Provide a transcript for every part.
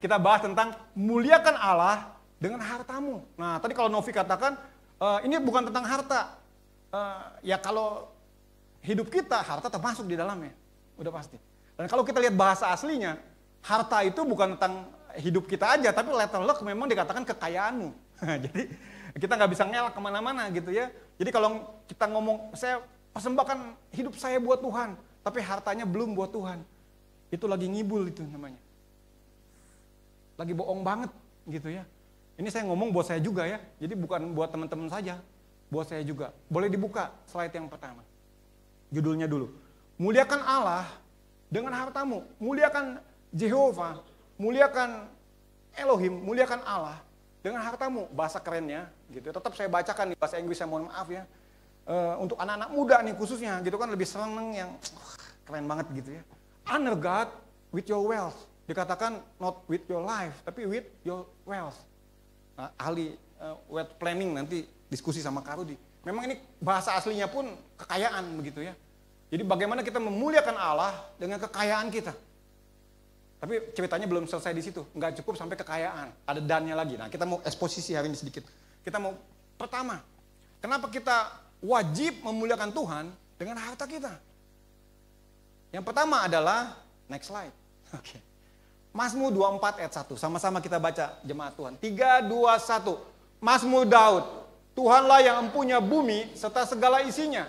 kita bahas tentang muliakan Allah dengan hartamu. Nah, tadi kalau Novi katakan, ini bukan tentang harta. Ya kalau hidup kita, harta termasuk di dalamnya. Udah pasti. Dan kalau kita lihat bahasa aslinya, harta itu bukan tentang hidup kita aja, tapi letter luck memang dikatakan kekayaanmu. Jadi kita nggak bisa ngelak kemana-mana gitu ya. Jadi kalau kita ngomong, saya persembahkan hidup saya buat Tuhan, tapi hartanya belum buat Tuhan. Itu lagi ngibul itu namanya. Lagi bohong banget gitu ya. Ini saya ngomong buat saya juga ya. Jadi bukan buat teman-teman saja, buat saya juga. Boleh dibuka slide yang pertama. Judulnya dulu. Muliakan Allah dengan hartamu. Muliakan Jehovah, muliakan Elohim, muliakan Allah dengan hartamu. Bahasa kerennya gitu. Tetap saya bacakan di bahasa Inggris, saya mohon maaf ya. Untuk anak-anak muda nih khususnya gitu kan lebih seneng yang keren banget gitu ya. Honor God with your wealth. Dikatakan not with your life, tapi with your wealth. Nah, ahli wealth planning nanti diskusi sama Kak Rudi. Memang ini bahasa aslinya pun kekayaan begitu ya. Jadi bagaimana kita memuliakan Allah dengan kekayaan kita. Tapi ceritanya belum selesai di situ. Nggak cukup sampai kekayaan. Ada dannya lagi. Nah kita mau eksposisi hari ini sedikit. Kita mau pertama, kenapa kita wajib memuliakan Tuhan dengan harta kita? Yang pertama adalah, next slide. Oke. Mazmur 24 ayat 1, sama-sama kita baca jemaat Tuhan. 3, 2, 1. Mazmur Daud, Tuhanlah yang empunya bumi serta segala isinya,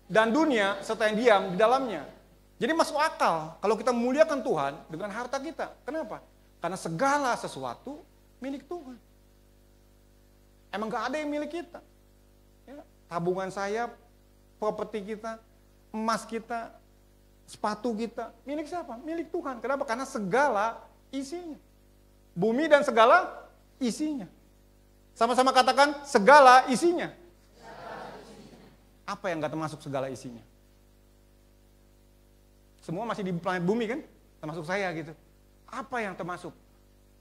dan dunia serta yang diam di dalamnya. Jadi masuk akal kalau kita memuliakan Tuhan dengan harta kita. Kenapa? Karena segala sesuatu milik Tuhan. Emang gak ada yang milik kita. Ya, tabungan saya, properti kita, emas kita, sepatu kita, milik siapa? Milik Tuhan. Kenapa? Karena segala isinya. Bumi dan segala isinya. Sama-sama katakan segala isinya. Apa yang gak termasuk segala isinya? Semua masih di planet bumi kan? Termasuk saya gitu. Apa yang termasuk?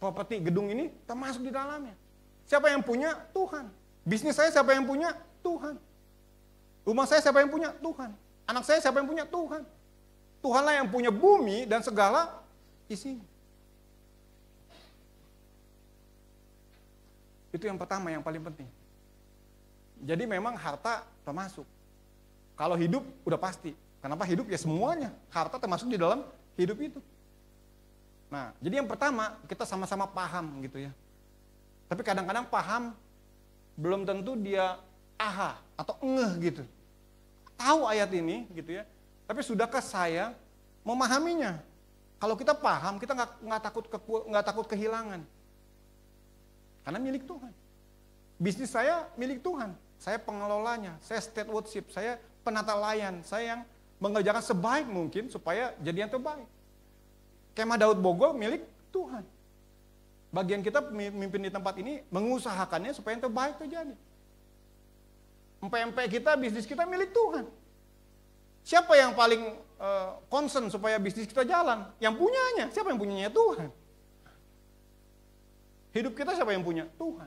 Properti gedung ini termasuk di dalamnya. Siapa yang punya? Tuhan. Bisnis saya siapa yang punya? Tuhan. Rumah saya siapa yang punya? Tuhan. Anak saya siapa yang punya? Tuhan. Tuhanlah yang punya bumi dan segala isinya. Itu yang pertama, yang paling penting. Jadi memang harta termasuk. Kalau hidup udah pasti. Kenapa hidup? Ya semuanya. Harta termasuk di dalam hidup itu. Nah, jadi yang pertama kita sama-sama paham gitu ya. Tapi kadang-kadang paham belum tentu dia aha atau ngeh gitu. Tahu ayat ini gitu ya. Tapi sudahkah saya memahaminya? Kalau kita paham, kita nggak takut kehilangan. Karena milik Tuhan. Bisnis saya milik Tuhan. Saya pengelolanya, saya stewardship, saya penata layan, saya yang mengerjakan sebaik mungkin supaya jadi yang terbaik. Kemah Daud Bogor milik Tuhan. Bagian kita memimpin di tempat ini mengusahakannya supaya yang terbaik terjadi. MP kita, bisnis kita milik Tuhan. Siapa yang paling concern supaya bisnis kita jalan? Yang punyanya. Siapa yang punyanya? Tuhan. Hidup kita siapa yang punya? Tuhan.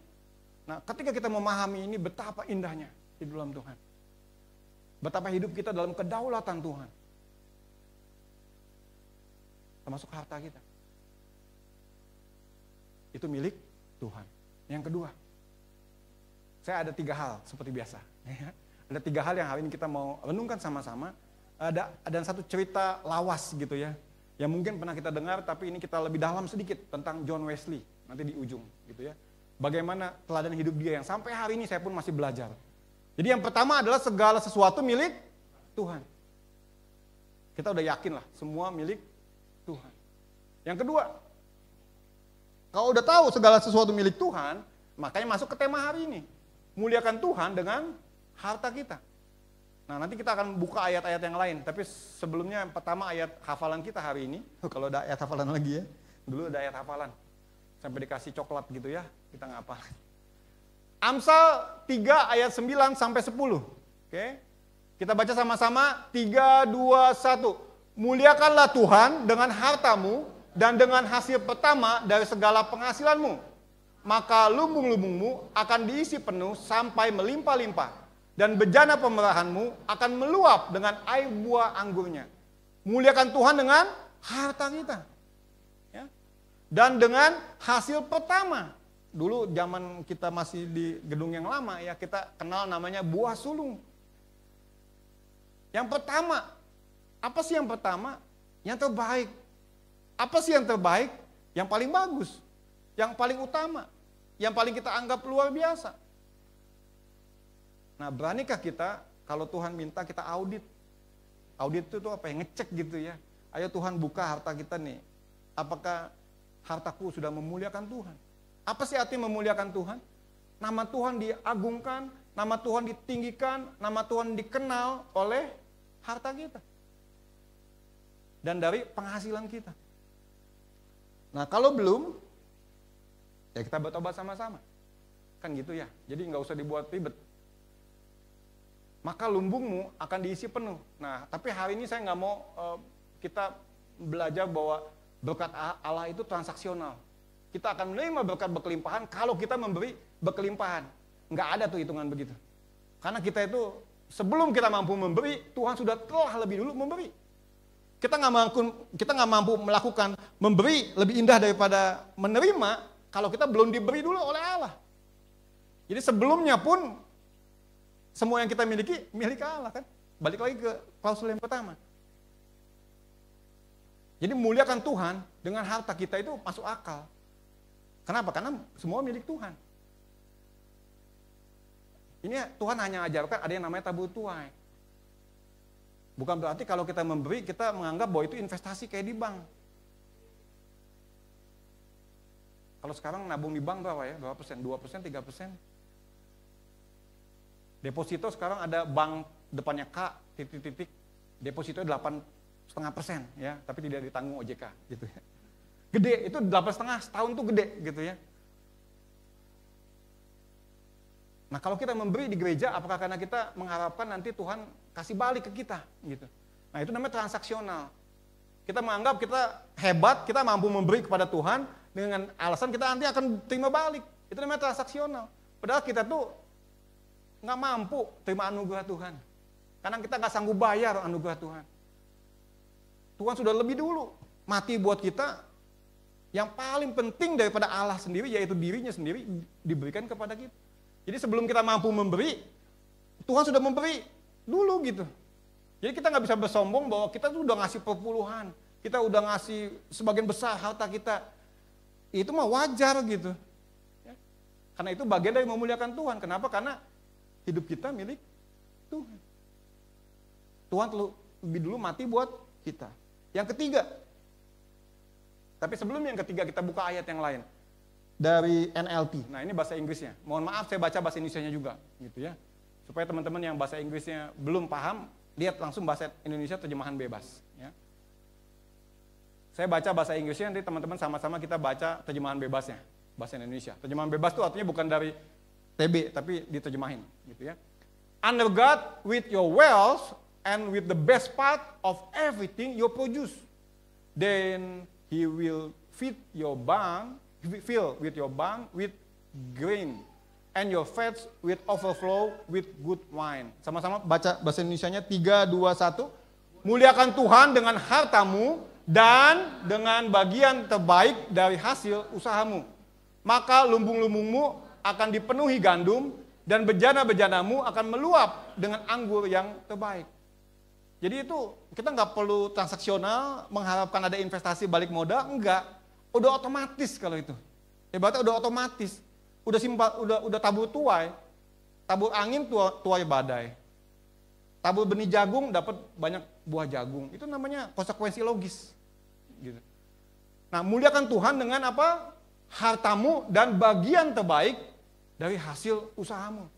Nah, ketika kita memahami ini betapa indahnya di dalam Tuhan. Betapa hidup kita dalam kedaulatan Tuhan. Termasuk harta kita. Itu milik Tuhan. Yang kedua, saya ada 3 hal seperti biasa. Ada 3 hal yang hari ini kita mau renungkan sama-sama. Ada satu cerita lawas gitu ya, yang mungkin pernah kita dengar, tapi ini kita lebih dalam sedikit tentang John Wesley, nanti di ujung gitu ya. Bagaimana teladan hidup dia yang sampai hari ini saya pun masih belajar. Jadi yang pertama adalah segala sesuatu milik Tuhan. Kita udah yakin lah, semua milik Tuhan. Yang kedua, kalau udah tahu segala sesuatu milik Tuhan, makanya masuk ke tema hari ini. Muliakan Tuhan dengan harta kita. Nah, nanti kita akan buka ayat-ayat yang lain. Tapi sebelumnya yang pertama ayat hafalan kita hari ini. Kalau ada ayat hafalan lagi ya. Dulu ada ayat hafalan. Sampai dikasih coklat gitu ya. Kita nggak hafal. Amsal 3 ayat 9 sampai 10. Oke. Kita baca sama-sama. 3, 2, 1. Muliakanlah Tuhan dengan hartamu dan dengan hasil pertama dari segala penghasilanmu. Maka lumbung-lumbungmu akan diisi penuh sampai melimpah-limpah. Dan bejana pemerahanmu akan meluap dengan air buah anggurnya. Muliakan Tuhan dengan harta kita. Ya. dan dengan hasil pertama. Dulu zaman kita masih di gedung yang lama ya, kita kenal namanya buah sulung. Yang pertama, apa sih yang pertama? Yang terbaik. Apa sih yang terbaik? Yang paling bagus, yang paling utama, yang paling kita anggap luar biasa. Nah, beranikah kita kalau Tuhan minta kita audit? Audit itu apa ya? Ngecek gitu ya. Ayo Tuhan buka harta kita nih. Apakah hartaku sudah memuliakan Tuhan? Apa sih arti memuliakan Tuhan? Nama Tuhan diagungkan, nama Tuhan ditinggikan, nama Tuhan dikenal oleh harta kita. Dan dari penghasilan kita. Nah kalau belum, ya kita bertobat sama-sama. Kan gitu ya, jadi nggak usah dibuat ribet. Maka lumbungmu akan diisi penuh. Nah tapi hari ini saya nggak mau kita belajar bahwa berkat Allah itu transaksional. Kita akan menerima berkat berkelimpahan kalau kita memberi berkelimpahan. Nggak ada tuh hitungan begitu. Karena kita itu sebelum kita mampu memberi, Tuhan sudah telah lebih dulu memberi. Kita nggak mampu melakukan memberi lebih indah daripada menerima kalau kita belum diberi dulu oleh Allah. Jadi sebelumnya pun semua yang kita miliki milik Allah kan. Balik lagi ke klausul yang pertama. Jadi muliakan Tuhan dengan harta kita itu masuk akal. Kenapa? Karena semua milik Tuhan. Ini Tuhan hanya ajarkan ada yang namanya tabur tuai. Bukan berarti kalau kita memberi, kita menganggap bahwa itu investasi kayak di bank. Kalau sekarang nabung di bank berapa ya? Berapa persen? 2%, 3%? Deposito sekarang ada bank depannya K, titik-titik. Deposito 8,5% ya, tapi tidak ditanggung OJK gitu ya. Gede, itu 8,5 setahun tuh gede gitu ya. Nah kalau kita memberi di gereja, apakah karena kita mengharapkan nanti Tuhan kasih balik ke kita gitu. Nah itu namanya transaksional. Kita menganggap kita hebat, kita mampu memberi kepada Tuhan dengan alasan kita nanti akan terima balik. Itu namanya transaksional. Padahal kita tuh nggak mampu terima anugerah Tuhan. Karena kita nggak sanggup bayar anugerah Tuhan. Tuhan sudah lebih dulu mati buat kita. Yang paling penting daripada Allah sendiri, yaitu dirinya sendiri, diberikan kepada kita. Jadi sebelum kita mampu memberi, Tuhan sudah memberi dulu gitu. Jadi kita nggak bisa bersombong bahwa kita tuh udah ngasih perpuluhan, kita udah ngasih sebagian besar harta kita. Itu mah wajar gitu. Ya. Karena itu bagian dari memuliakan Tuhan. Kenapa? Karena hidup kita milik Tuhan. Tuhan lebih dulu mati buat kita. Yang ketiga, tapi sebelum yang ketiga kita buka ayat yang lain. Dari NLT. Nah ini bahasa Inggrisnya. Mohon maaf saya baca bahasa Indonesianya juga. Gitu ya. Supaya teman-teman yang bahasa Inggrisnya belum paham, lihat langsung bahasa Indonesia terjemahan bebas. Ya. Saya baca bahasa Inggrisnya, nanti teman-teman sama-sama kita baca terjemahan bebasnya. Bahasa Indonesia. Terjemahan bebas itu artinya bukan dari TB, tapi diterjemahin. Gitu ya. Honor God with your wealth and with the best part of everything you produce. Then He will fill with your barn with grain and your vats with overflow with good wine. Sama-sama baca bahasa Indonesianya 3, 2, 1. Muliakan Tuhan dengan hartamu dan dengan bagian terbaik dari hasil usahamu. Maka lumbung-lumbungmu akan dipenuhi gandum dan bejana-bejanamu akan meluap dengan anggur yang terbaik. Jadi itu kita nggak perlu transaksional mengharapkan ada investasi balik modal, enggak. Udah otomatis kalau itu. Hebatnya udah otomatis. Udah simpel, udah tabur tuai. Tabur angin tuai badai. Tabur benih jagung dapat banyak buah jagung. Itu namanya konsekuensi logis. Gitu. Nah, muliakan Tuhan dengan apa? Hartamu dan bagian terbaik dari hasil usahamu.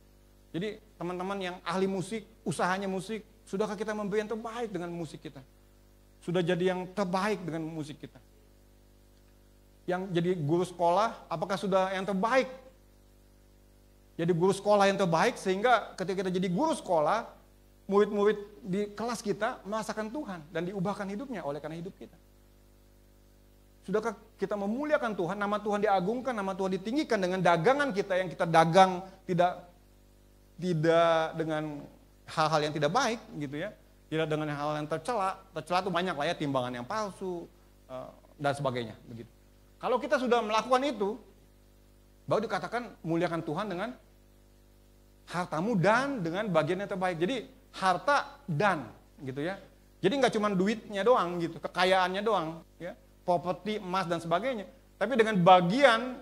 Jadi teman-teman yang ahli musik, usahanya musik, sudahkah kita memberi yang terbaik dengan musik kita? Sudah jadi yang terbaik dengan musik kita? Yang jadi guru sekolah, apakah sudah yang terbaik? Jadi guru sekolah yang terbaik sehingga ketika kita jadi guru sekolah, murid-murid di kelas kita merasakan Tuhan dan diubahkan hidupnya oleh karena hidup kita. Sudahkah kita memuliakan Tuhan, nama Tuhan diagungkan, nama Tuhan ditinggikan dengan dagangan kita yang kita dagang tidak dengan hal-hal yang tidak baik gitu ya, tidak dengan hal-hal yang tercela itu banyak lah ya, timbangan yang palsu dan sebagainya begitu. Kalau kita sudah melakukan itu, baru dikatakan muliakan Tuhan dengan hartamu dan dengan bagian yang terbaik. Jadi harta dan gitu ya. Jadi nggak cuma duitnya doang gitu, kekayaannya doang, ya, properti, emas dan sebagainya. Tapi dengan bagian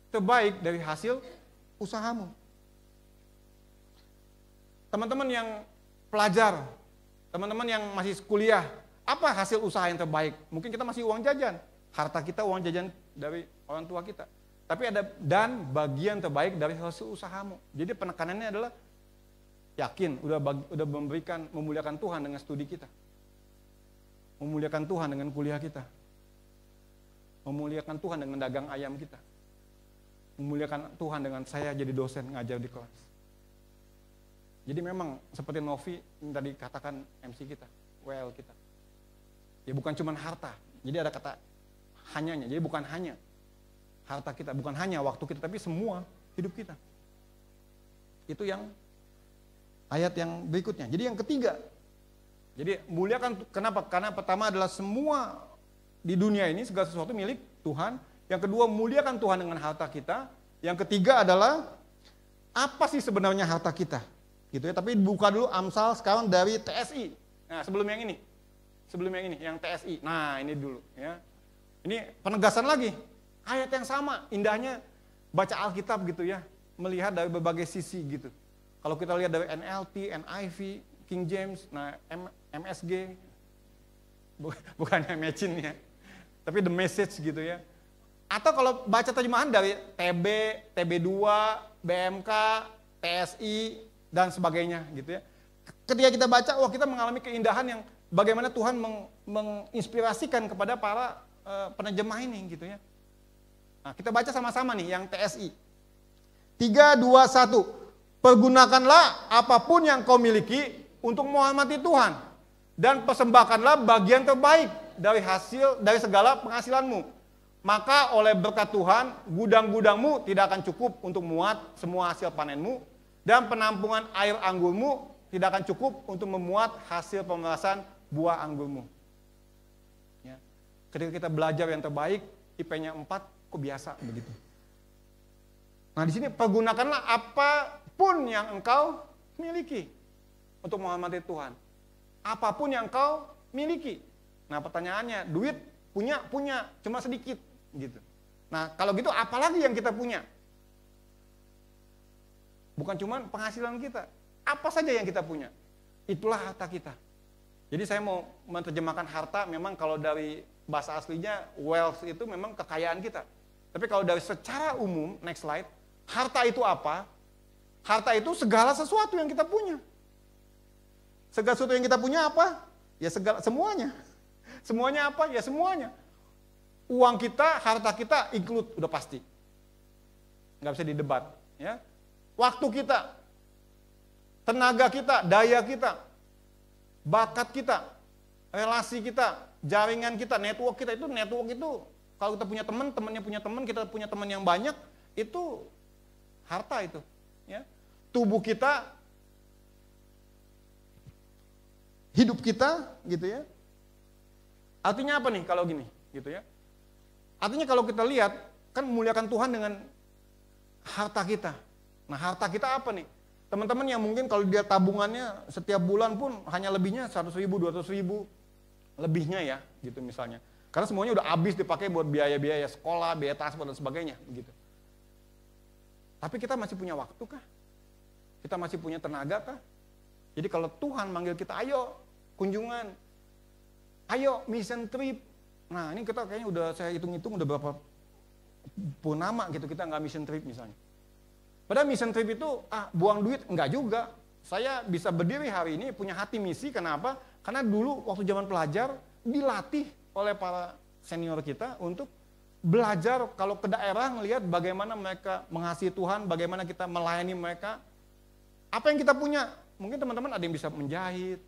terbaik dari hasil usahamu. Teman-teman yang pelajar, teman-teman yang masih kuliah, apa hasil usaha yang terbaik? Mungkin kita masih uang jajan, harta kita uang jajan dari orang tua kita. Tapi ada dan bagian terbaik dari hasil usahamu. Jadi penekanannya adalah yakin, udah memuliakan Tuhan dengan studi kita. Memuliakan Tuhan dengan kuliah kita. Memuliakan Tuhan dengan dagang ayam kita. Memuliakan Tuhan dengan saya jadi dosen ngajar di kelas. Jadi memang seperti Novi yang tadi katakan MC kita, WL kita. Ya bukan cuma harta. Jadi ada kata hanyanya. Jadi bukan hanya harta kita, bukan hanya waktu kita, tapi semua hidup kita. Itu yang ayat yang berikutnya. Jadi yang ketiga. Jadi muliakan, kenapa? Karena pertama adalah semua di dunia ini segala sesuatu milik Tuhan. Yang kedua, muliakan Tuhan dengan harta kita. Yang ketiga adalah apa sih sebenarnya harta kita? Gitu ya. Tapi buka dulu Amsal sekarang dari TSI. Nah, sebelum yang ini. Sebelum yang ini, yang TSI. Nah, ini dulu ya. Ini penegasan lagi. Ayat yang sama, indahnya baca Alkitab gitu ya. Melihat dari berbagai sisi gitu. Kalau kita lihat dari NLT, NIV, King James, nah MSG, bukannya Imagine ya, tapi The Message gitu ya. Atau kalau baca terjemahan dari TB, TB2, BMK, TSI, dan sebagainya gitu ya. Ketika kita baca, wah kita mengalami keindahan yang bagaimana Tuhan menginspirasikan kepada para penerjemah ini gitu ya. Nah, kita baca sama-sama nih yang TSI. 3, 2, 1. Pergunakanlah apapun yang kau miliki untuk menghormati Tuhan. Dan persembahkanlah bagian terbaik dari segala penghasilanmu. Maka oleh berkat Tuhan, gudang-gudangmu tidak akan cukup untuk memuat semua hasil panenmu. Dan penampungan air anggurmu tidak akan cukup untuk memuat hasil pemerasan buah anggurmu. Ya. Ketika kita belajar yang terbaik, IP-nya 4, kok biasa begitu. Nah di sini pergunakanlah apapun yang engkau miliki untuk menghormati Tuhan. Apapun yang engkau miliki. Nah pertanyaannya, duit punya, cuma sedikit gitu. Nah kalau gitu apalagi yang kita punya? Bukan cuma penghasilan kita. Apa saja yang kita punya? Itulah harta kita. Jadi saya mau menerjemahkan harta, memang kalau dari bahasa aslinya wealth itu memang kekayaan kita. Tapi kalau dari secara umum, next slide, harta itu apa? Harta itu segala sesuatu yang kita punya. Segala sesuatu yang kita punya apa? Ya semuanya. Semuanya apa? Ya semuanya. Uang kita, harta kita include, udah pasti. Nggak bisa didebat. Ya. Waktu kita, tenaga kita, daya kita, bakat kita, relasi kita, jaringan kita, network itu kalau kita punya teman, temannya punya teman, kita punya teman yang banyak, itu harta itu. Ya. Tubuh kita, hidup kita, gitu ya. Artinya apa nih kalau gini, gitu ya? Artinya kalau kita lihat, kan memuliakan Tuhan dengan harta kita. Nah harta kita apa nih? Teman-teman yang mungkin kalau dia tabungannya setiap bulan pun hanya lebihnya 100.000, 200.000 lebihnya ya, gitu misalnya. Karena semuanya udah habis dipakai buat biaya-biaya sekolah, biaya transport dan sebagainya, begitu. Tapi kita masih punya waktu kah? Kita masih punya tenaga kah? Jadi kalau Tuhan manggil kita, ayo kunjungan, ayo mission trip. Nah ini kita kayaknya udah saya hitung-hitung udah berapa purnama gitu kita nggak mission trip misalnya. Padahal mission trip itu buang duit, enggak juga. Saya bisa berdiri hari ini punya hati misi, kenapa? Karena dulu waktu zaman pelajar dilatih oleh para senior kita untuk belajar kalau ke daerah ngelihat bagaimana mereka mengasihi Tuhan, bagaimana kita melayani mereka. Apa yang kita punya? Mungkin teman-teman ada yang bisa menjahit,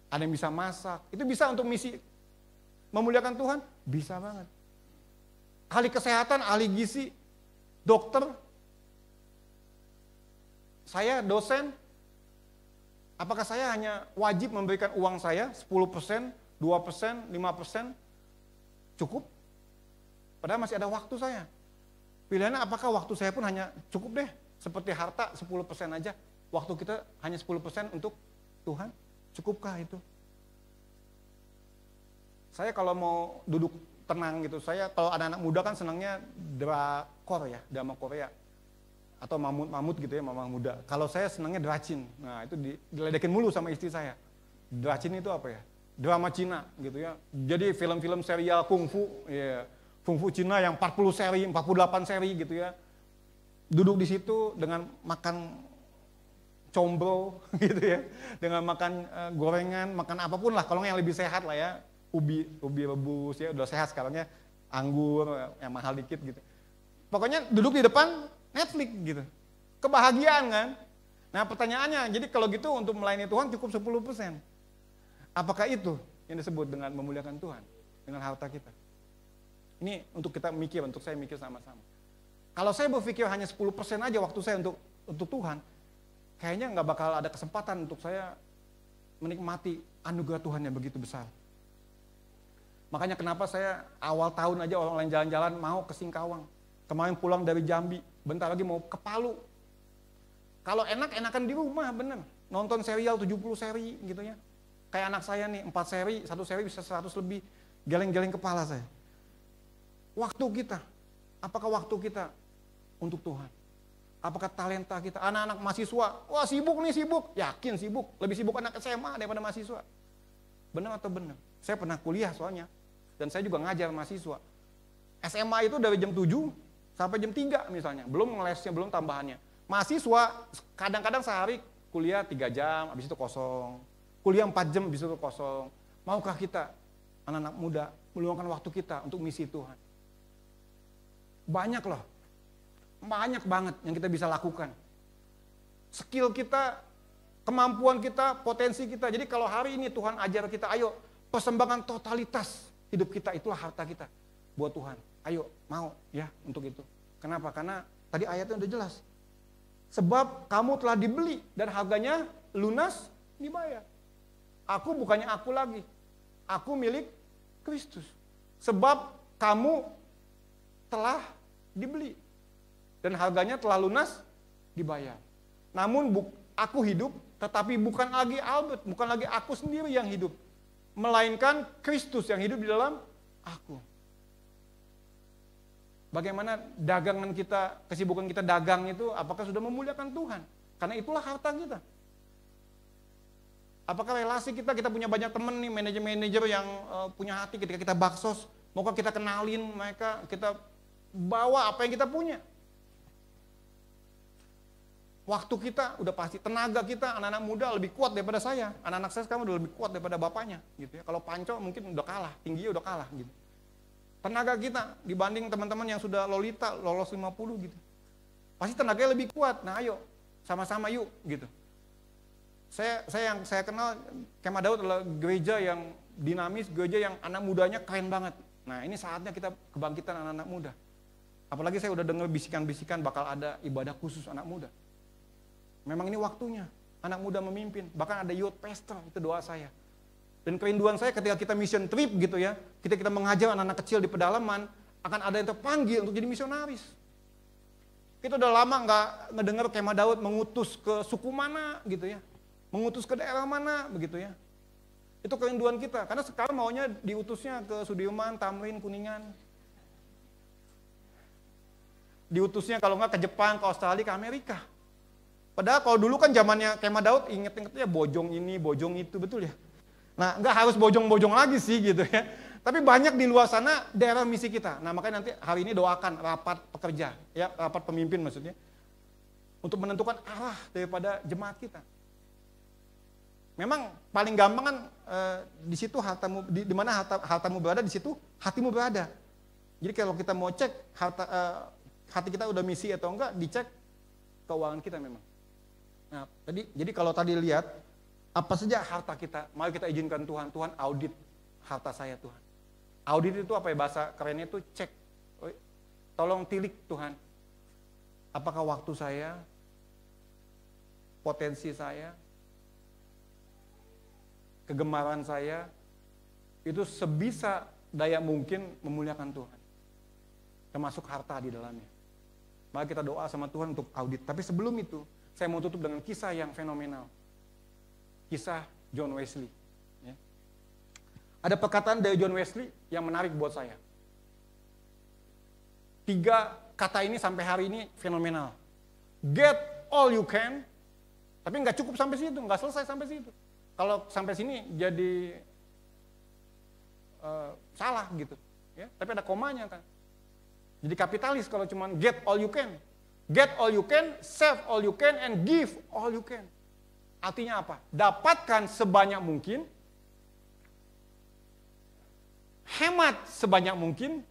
ada yang bisa masak. Itu bisa untuk misi memuliakan Tuhan? Bisa banget. Ahli kesehatan, ahli gizi, dokter, saya dosen, apakah saya hanya wajib memberikan uang saya 10%, 2%, 5%? Cukup? Padahal masih ada waktu saya. Pilihannya apakah waktu saya pun hanya cukup deh, seperti harta 10% aja. Waktu kita hanya 10% untuk Tuhan, cukupkah itu? Saya kalau mau duduk tenang gitu, saya kalau anak-anak muda kan senangnya drakor ya, drama Korea. Atau mamut gitu ya, mama muda. Kalau saya senangnya dracin. Nah itu diledekin mulu sama istri saya. Dracin itu apa ya? Drama Cina gitu ya. Jadi film-film serial kungfu, ya, kungfu Cina yang 40 seri, 48 seri gitu ya. Duduk di situ dengan makan combro gitu ya. Dengan makan gorengan, makan apapun lah. Kalau yang lebih sehat lah ya. Ubi rebus ya, udah sehat sekarang ya. Anggur yang mahal dikit gitu. Pokoknya duduk di depan Netflix gitu. Kebahagiaan kan? Nah pertanyaannya, jadi kalau gitu untuk melayani Tuhan cukup 10%. Apakah itu yang disebut dengan memuliakan Tuhan? Dengan harta kita? Ini untuk kita mikir, untuk saya mikir sama-sama. Kalau saya berpikir hanya 10% aja waktu saya untuk Tuhan, kayaknya nggak bakal ada kesempatan untuk saya menikmati anugerah Tuhan yang begitu besar. Makanya kenapa saya awal tahun aja orang lain jalan-jalan mau ke Singkawang. Kemarin pulang dari Jambi, bentar lagi mau ke Palu. Kalau enak-enakan di rumah, bener. Nonton serial 70 seri gitu ya. Kayak anak saya nih, 4 seri, 1 seri bisa 100 lebih. Geleng-geleng kepala saya. Waktu kita, apakah waktu kita untuk Tuhan? Apakah talenta kita? Anak-anak mahasiswa, wah sibuk nih sibuk. Yakin sibuk, lebih sibuk anak SMA daripada mahasiswa. Benar atau benar? Saya pernah kuliah soalnya. Dan saya juga ngajar mahasiswa. SMA itu dari jam 7 sampai jam 3 misalnya, belum ngelesnya, belum tambahannya. Mahasiswa kadang-kadang sehari kuliah 3 jam, habis itu kosong. Kuliah 4 jam, habis itu kosong. Maukah kita, anak-anak muda, meluangkan waktu kita untuk misi Tuhan? Banyak loh, banyak banget yang kita bisa lakukan. Skill kita, kemampuan kita, potensi kita. Jadi kalau hari ini Tuhan ajar kita, ayo persembahkan totalitas hidup kita, itulah harta kita buat Tuhan. Ayo, mau ya untuk itu. Kenapa? Karena tadi ayatnya udah jelas. Sebab kamu telah dibeli dan harganya lunas dibayar. Aku bukannya aku lagi. Aku milik Kristus. Sebab kamu telah dibeli dan harganya telah lunas dibayar. Namun aku hidup, tetapi bukan lagi Albert, bukan lagi aku sendiri yang hidup. Melainkan Kristus yang hidup di dalam aku. Bagaimana dagangan kita, kesibukan kita dagang itu, apakah sudah memuliakan Tuhan? Karena itulah harta kita. Apakah relasi kita punya banyak teman nih, manajer-manajer yang punya hati ketika kita baksos, maukah kita kenalin mereka, kita bawa apa yang kita punya. Waktu kita udah pasti, tenaga kita, anak-anak muda lebih kuat daripada saya. Anak-anak saya sekarang udah lebih kuat daripada bapaknya. Gitu ya. Kalau Panco mungkin udah kalah, tingginya udah kalah. Gitu. Tenaga kita dibanding teman-teman yang sudah lolita, lolos 50 gitu. Pasti tenaganya lebih kuat. Nah ayo, sama-sama yuk gitu. Saya kenal Kemah Daud adalah gereja yang dinamis, gereja yang anak mudanya keren banget. Nah ini saatnya kita kebangkitan anak-anak muda. Apalagi saya udah dengar bisikan-bisikan bakal ada ibadah khusus anak muda. Memang ini waktunya, anak muda memimpin. Bahkan ada youth pastor, itu doa saya. Dan kerinduan saya ketika kita mission trip gitu ya, kita mengajar anak-anak kecil di pedalaman, akan ada yang terpanggil untuk jadi misionaris. Kita udah lama nggak ngedengar Kemah Daud mengutus ke suku mana gitu ya, mengutus ke daerah mana begitu ya. Itu kerinduan kita, karena sekarang maunya diutusnya ke Sudirman, Tamrin, Kuningan. Diutusnya kalau nggak ke Jepang, ke Australia, ke Amerika. Padahal kalau dulu kan zamannya Kemah Daud inget-ingetnya bojong ini, bojong itu, betul ya? Nah nggak harus bojong-bojong lagi sih gitu ya. Tapi banyak di luar sana daerah misi kita. Nah makanya nanti hari ini doakan rapat pekerja, ya rapat pemimpin maksudnya. Untuk menentukan arah daripada jemaat kita. Memang paling gampang kan di situ hartamu, di mana hartamu berada, di situ hatimu berada. Jadi kalau kita mau cek hati kita udah misi atau enggak, dicek keuangan kita memang. Nah, jadi kalau tadi lihat apa saja harta kita, mari kita izinkan Tuhan, Tuhan audit harta saya Tuhan. Audit itu apa ya, bahasa kerennya itu cek. Tolong tilik Tuhan. Apakah waktu saya, potensi saya, kegemaran saya itu sebisa daya mungkin memuliakan Tuhan. termasuk harta di dalamnya. Maka kita doa sama Tuhan untuk audit. Tapi sebelum itu, saya mau tutup dengan kisah yang fenomenal. Kisah John Wesley. Ya. Ada perkataan dari John Wesley yang menarik buat saya. 3 kata ini sampai hari ini fenomenal. Get all you can, tapi nggak cukup sampai situ, nggak selesai sampai situ. Kalau sampai sini jadi salah gitu. Ya, tapi ada komanya kan. Jadi kapitalis kalau cuma get all you can. Get all you can, save all you can, and give all you can. Artinya apa? Dapatkan sebanyak mungkin, hemat sebanyak mungkin,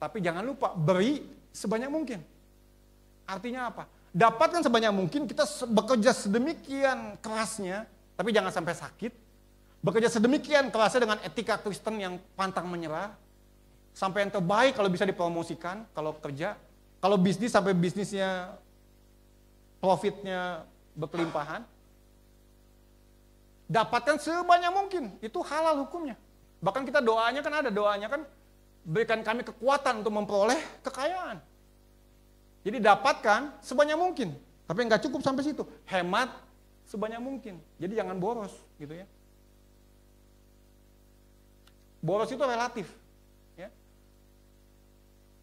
tapi jangan lupa beri sebanyak mungkin. Artinya apa? Dapatkan sebanyak mungkin, kita bekerja sedemikian kerasnya, tapi jangan sampai sakit. Bekerja sedemikian kerasnya dengan etika Kristen yang pantang menyerah, sampai yang terbaik kalau bisa dipromosikan, kalau kerja. Kalau bisnis sampai bisnisnya, profitnya berkelimpahan. Dapatkan sebanyak mungkin, itu halal hukumnya. Bahkan kita doanya kan ada, doanya kan berikan kami kekuatan untuk memperoleh kekayaan. Jadi dapatkan sebanyak mungkin, tapi nggak cukup sampai situ. Hemat sebanyak mungkin, jadi jangan boros gitu ya. Boros itu relatif. Ya.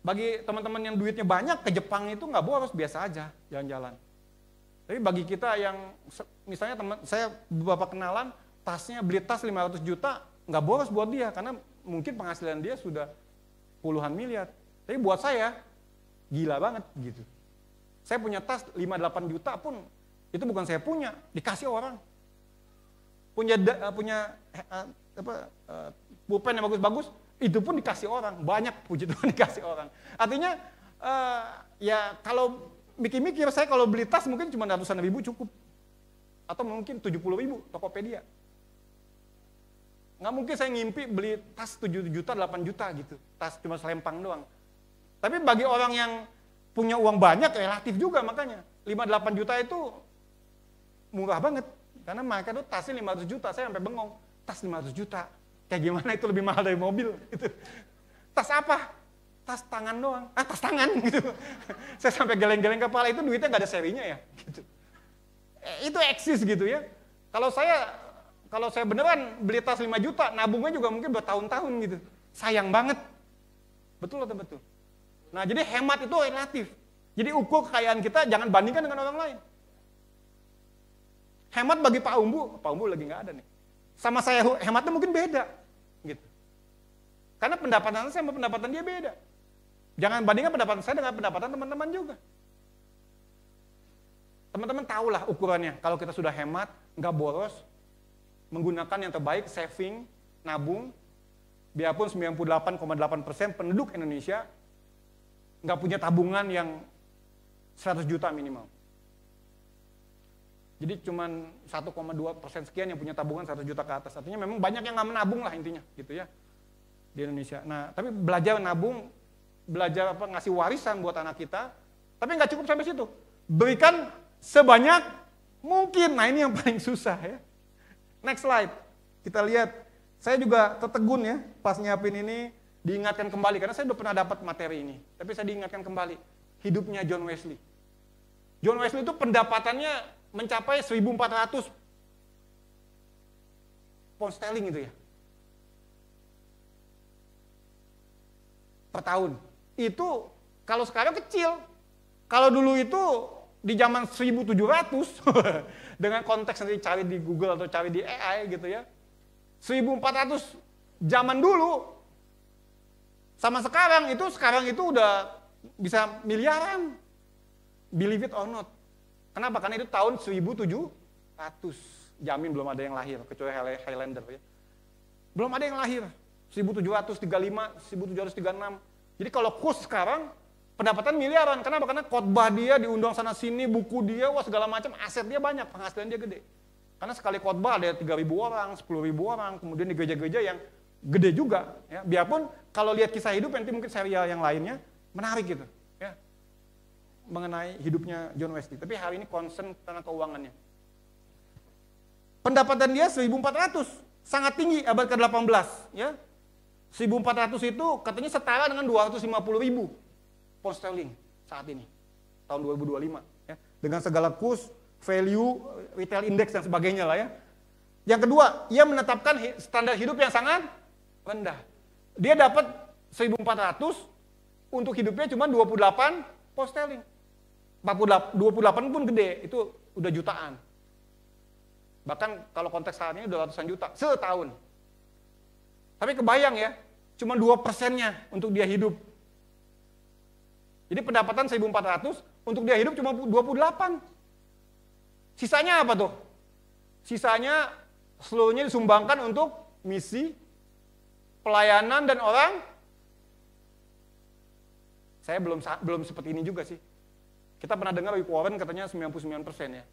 Bagi teman-teman yang duitnya banyak, ke Jepang itu nggak boros, biasa aja jalan-jalan. Tapi bagi kita yang, misalnya saya beberapa kenalan, tasnya beli tas 500 juta, nggak boros buat dia, karena mungkin penghasilan dia sudah puluhan miliar. Tapi buat saya, gila banget gitu. Saya punya tas 5-8 juta pun, itu bukan saya punya, dikasih orang. Punya pulpen yang bagus-bagus, itu pun dikasih orang, banyak puji Tuhan dikasih orang. Artinya, ya kalau mikir-mikir, saya kalau beli tas mungkin cuma ratusan ribu cukup. Atau mungkin 70.000, Tokopedia. Nggak mungkin saya ngimpi beli tas 7 juta, 8 juta gitu. Tas cuma selempang doang. Tapi bagi orang yang punya uang banyak, relatif juga makanya. 5-8 juta itu murah banget. Karena mereka tuh tasnya 500 juta, saya sampai bengong. Tas 500 juta, kayak gimana itu lebih mahal dari mobil gitu. Tas apa? Tas tangan doang. Tas tangan gitu. Saya sampai geleng-geleng kepala, itu duitnya nggak ada serinya ya. Gitu. Itu eksis gitu ya. Kalau saya beneran beli tas 5 juta, nabungnya juga mungkin bertahun-tahun gitu. Sayang banget. Betul atau betul? Nah, jadi hemat itu relatif. Jadi ukur kekayaan kita jangan bandingkan dengan orang lain. Hemat bagi Pak Umbu lagi nggak ada nih. Sama saya hematnya mungkin beda. Gitu. Karena pendapatan saya sama pendapatan dia beda. Jangan bandingkan pendapatan saya dengan pendapatan teman-teman juga. Teman-teman tahulah ukurannya. Kalau kita sudah hemat, nggak boros, menggunakan yang terbaik, saving, nabung, biarpun 98,8% penduduk Indonesia nggak punya tabungan yang 100 juta minimal. Jadi cuman 1,2% sekian yang punya tabungan 100 juta ke atas. Artinya memang banyak yang nggak menabung lah intinya, gitu ya, di Indonesia. Nah, tapi belajar nabung, belajar ngasih warisan buat anak kita, tapi nggak cukup sampai situ. Berikan sebanyak mungkin. Nah, ini yang paling susah ya. Next slide. Kita lihat. Saya juga tertegun ya pas nyiapin ini, diingatkan kembali karena saya udah pernah dapat materi ini. Tapi saya diingatkan kembali hidupnya John Wesley. John Wesley itu pendapatannya mencapai 1.400 pound sterling itu ya. Per tahun. Itu kalau sekarang kecil. Kalau dulu itu di zaman 1.700 dengan konteks nanti cari di Google atau cari di AI gitu ya. 1.400 zaman dulu sama sekarang itu udah bisa miliaran. Believe it or not. Kenapa? Karena itu tahun 1.700. Jamin belum ada yang lahir, kecuali Highlander ya. Belum ada yang lahir. 1.735, 1.736. Jadi kalau kurs sekarang, pendapatan miliaran. Kenapa? Karena khotbah dia diundang sana sini, buku dia, wah segala macam, aset dia banyak, penghasilan dia gede. Karena sekali khotbah ada 3.000 orang, 10.000 orang, kemudian di gereja-gereja yang gede juga. Ya. Biarpun kalau lihat kisah hidup, nanti mungkin serial yang lainnya, menarik gitu. Ya. Mengenai hidupnya John Wesley. Tapi hari ini concern tentang keuangannya. Pendapatan dia 1.400, sangat tinggi abad ke-18. Ya. 1.400 itu katanya setara dengan 250.000 pound sterling saat ini, tahun 2025. Ya. Dengan segala kurs, value, retail index dan sebagainya lah ya. Yang kedua, ia menetapkan standar hidup yang sangat rendah. Dia dapat 1.400, untuk hidupnya cuma 28 pound sterling. 28 pun gede, itu udah jutaan. Bahkan kalau konteks saat ini udah ratusan juta, setahun. Tapi kebayang ya, cuma 2%-nya untuk dia hidup. Jadi pendapatan 1.400, untuk dia hidup cuma 28. Sisanya apa tuh? Sisanya seluruhnya disumbangkan untuk misi, pelayanan, dan orang. Saya belum seperti ini juga sih. Kita pernah dengar Rick Warren katanya 99% ya.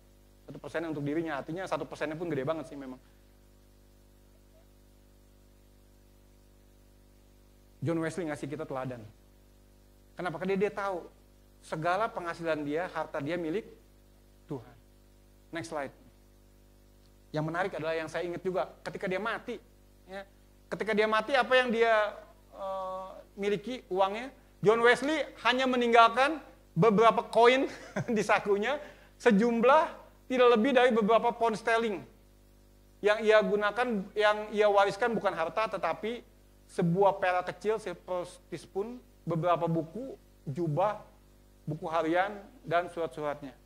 1% untuk dirinya, artinya 1%-nya pun gede banget sih memang. John Wesley ngasih kita teladan. Kenapa? Karena dia tahu segala penghasilan dia, harta dia milik Tuhan. Next slide. Yang menarik adalah yang saya ingat juga, ketika dia mati. Ya, ketika dia mati, apa yang dia miliki, uangnya? John Wesley hanya meninggalkan beberapa koin di sakunya, sejumlah tidak lebih dari beberapa pound sterling. Yang ia gunakan, yang ia wariskan bukan harta, tetapi sebuah perak kecil, sepersepun, beberapa buku, jubah, buku harian, dan surat-suratnya.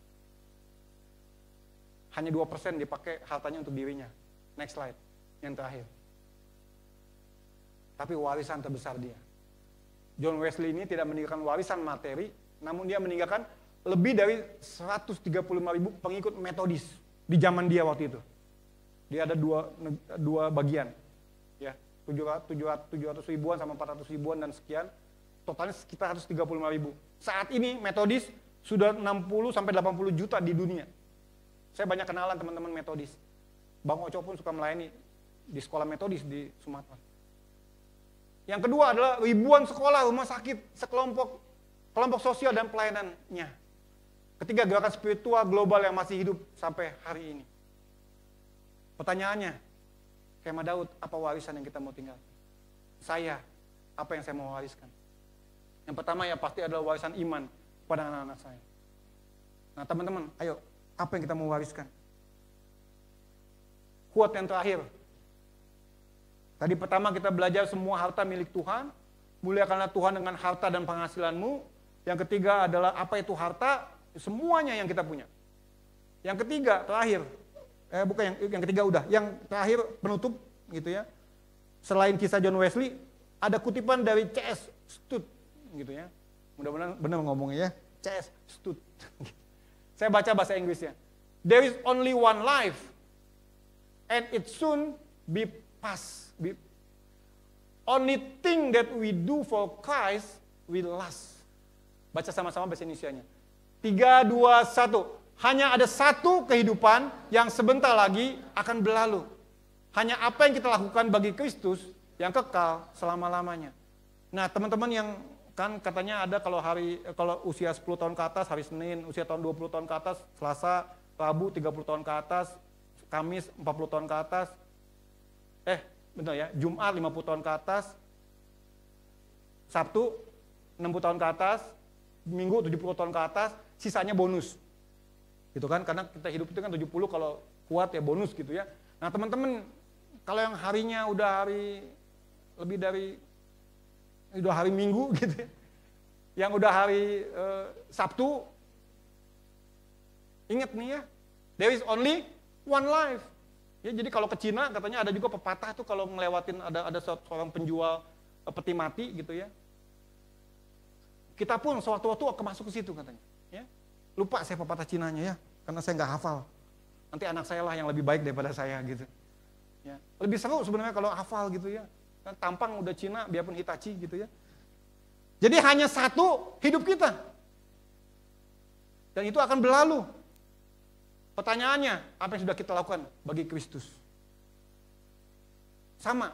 Hanya 2% dipakai hartanya untuk dirinya. Next slide, yang terakhir. Tapi warisan terbesar dia. John Wesley ini tidak meninggalkan warisan materi, namun dia meninggalkan lebih dari 135.000 pengikut Metodis di zaman dia waktu itu. Dia ada dua bagian, ya 700 ribuan sama 400 ribuan dan sekian, totalnya sekitar 135.000. Saat ini Metodis sudah 60 sampai 80 juta di dunia. Saya banyak kenalan teman-teman Metodis. Bang Oco pun suka melayani di sekolah Metodis di Sumatera. Yang kedua adalah ribuan sekolah, rumah sakit, kelompok sosial dan pelayanannya. Ketiga, gerakan spiritual global yang masih hidup sampai hari ini. Pertanyaannya, Kema Daud, apa warisan yang kita mau tinggal? Saya, apa yang saya mau wariskan? Yang pertama ya pasti adalah warisan iman pada anak-anak saya. Nah teman-teman, ayo, apa yang kita mau wariskan? Quote yang terakhir. Tadi pertama kita belajar semua harta milik Tuhan, muliakanlah Tuhan dengan harta dan penghasilanmu. Yang ketiga adalah apa itu harta, semuanya yang kita punya. Yang ketiga, terakhir, bukan yang ketiga udah, yang terakhir penutup gitu ya. Selain kisah John Wesley, ada kutipan dari C.S. Stout gitu ya. Mudah-mudahan benar ngomongnya ya, C.S. Stout. Saya baca bahasa Inggrisnya. There is only one life, and it soon be past. Only thing that we do for Christ will last. Baca sama-sama bahasa Indonesianya. 3, 2, 1. Hanya ada satu kehidupan yang sebentar lagi akan berlalu. Hanya apa yang kita lakukan bagi Kristus yang kekal selama-lamanya. Nah, teman-teman yang kan katanya ada kalau usia 10 tahun ke atas hari Senin, usia tahun 20 tahun ke atas Selasa, Rabu 30 tahun ke atas, Kamis 40 tahun ke atas. Benar ya, Jumat 50 tahun ke atas, Sabtu 60 tahun ke atas, Minggu 70 tahun ke atas, sisanya bonus. Gitu kan, karena kita hidup itu kan 70 kalau kuat ya bonus gitu ya. Nah teman-teman, kalau yang harinya udah lebih dari hari Minggu gitu ya, yang udah hari Sabtu, ingat nih ya, there is only one life. Ya, jadi kalau ke Cina katanya ada juga pepatah tuh kalau ngelewatin ada seorang penjual peti mati gitu ya. Kita pun sewaktu-waktu akan masuk ke situ katanya. Ya. Lupa saya pepatah Cinanya ya, karena saya nggak hafal. Nanti anak saya lah yang lebih baik daripada saya gitu. Ya. Lebih seru sebenarnya kalau hafal gitu ya. Kan tampang udah Cina biarpun Hitachi gitu ya. Jadi hanya satu hidup kita. Dan itu akan berlalu. Pertanyaannya, apa yang sudah kita lakukan bagi Kristus? Sama,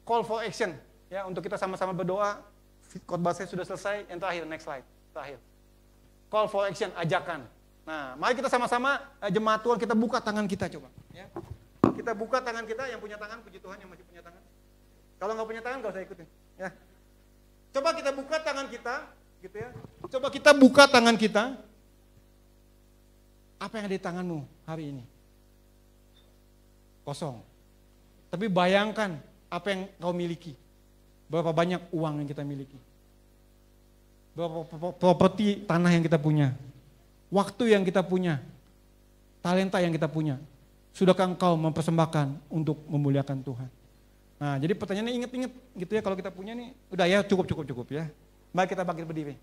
call for action. Ya, untuk kita sama-sama berdoa, khotbah saya sudah selesai, yang terakhir, next slide, terakhir. Call for action, ajakan. Nah, mari kita sama-sama, jemaat Tuhan, kita buka tangan kita coba. Ya. Kita buka tangan kita, yang punya tangan, puji Tuhan yang masih punya tangan. Kalau nggak punya tangan, nggak usah ikutin. Ya. Coba kita buka tangan kita, gitu ya. Coba kita buka tangan kita. Apa yang ada di tanganmu hari ini? Kosong. Tapi bayangkan apa yang kau miliki. Berapa banyak uang yang kita miliki. Berapa properti tanah yang kita punya. Waktu yang kita punya. Talenta yang kita punya. Sudahkah engkau mempersembahkan untuk memuliakan Tuhan? Nah, jadi pertanyaannya ingat-ingat gitu ya, kalau kita punya nih, udah ya cukup ya. Mari kita bangkit berdiri.